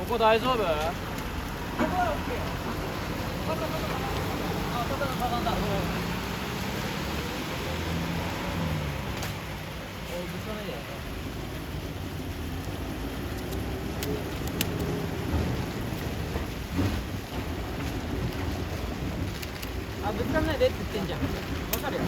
먹고 다이소베 아, 늦었네, 내 듣든지. 뭐 소리야?